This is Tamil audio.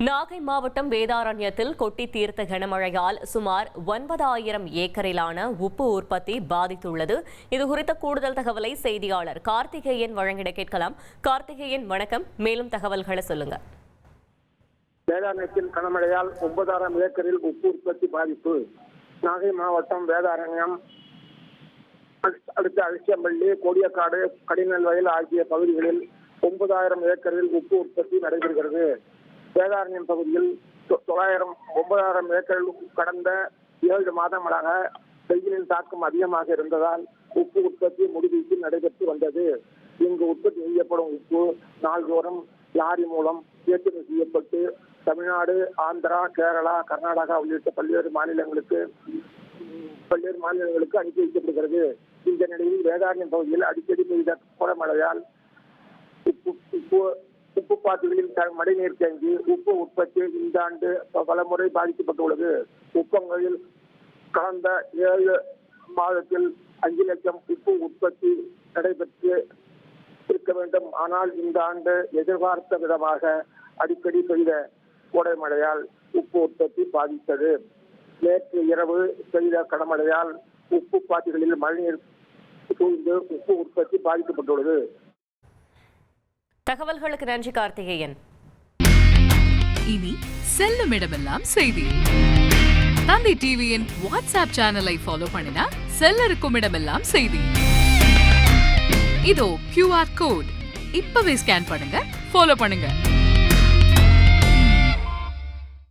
நாகை மாவட்டம் வேதாரண்யத்தில் கொட்டி தீர்த்த கனமழையால் சுமார் 9,000 ஏக்கரிலான உப்பு உற்பத்தி பாதித்துள்ளது. இதுகுறித்த கூடுதல் தகவலை செய்தியாளர் கார்த்திகேயன் வழங்கிட கேட்கலாம். கார்த்திகேயன், வணக்கம். மேலும் தகவல்களை சொல்லுங்க. வேதாரண்யத்தில் கனமழையால் 9,000 ஏக்கரில் உப்பு உற்பத்தி பாதிப்பு. நாகை மாவட்டம் வேதாரண்யம் அடுத்த அரிசியம்பள்ளி, கோடியக்காடு, கடிநல் வயல் ஆகிய பகுதிகளில் 9,000 ஏக்கரில் உப்பு உற்பத்தி நடைபெறுகிறது. வேதாரண்யம் பகுதியில் 9,000 ஏக்கரில் கடந்த 7 மாதங்களாக வெயிலின் தாக்கம் அதிகமாக இருந்ததால் உப்பு உற்பத்தி முடிவீட்டில் நடைபெற்று வந்தது. இங்கு உற்பத்தி செய்யப்படும் உப்பு நாள்தோறும் லாரி மூலம் ஏற்றுமதி செய்யப்பட்டு தமிழ்நாடு, ஆந்திரா, கேரளா, கர்நாடகா உள்ளிட்ட பல்வேறு மாநிலங்களுக்கு அனுப்பி வைக்கப்படுகிறது. இந்த நிலையில் வேதாரண்யம் பகுதியில் அடிக்கடி பெய்த கோடமழையால் உப்பு பாத்திகளில் மழைநீர் தேங்கி உப்பு உற்பத்தி இந்த ஆண்டு பலமுறை பாதிக்கப்பட்டுள்ளது. உப்பங்களில் கடந்த 7 மாதத்தில் 5 லட்சம் உப்பு உற்பத்தி நடைபெற்று இருக்க வேண்டும். ஆனால் இந்த ஆண்டு எதிர்பார்த்த விதமாக அடிக்கடி பெய்த கோடை மழையால் உப்பு உற்பத்தி பாதித்தது. நேற்று இரவு பெய்த கனமழையால் உப்பு பாத்திகளில் மழைநீர் சூழ்ந்து உப்பு உற்பத்தி பாதிக்கப்பட்டுள்ளது. தகவல்களுக்கு நன்றி கார்த்திகேயன். இனி செல்லும் இடமெல்லாம் செய்தி. தந்தை டிவியின் வாட்ஸ்அப் சேனலை ஃபாலோ பண்ணினா செல்ல இருக்கும் இடமெல்லாம் செய்தி. இதோ QR கோட் இப்பவே ஸ்கேன் பண்ணுங்க, ஃபாலோ பண்ணுங்க.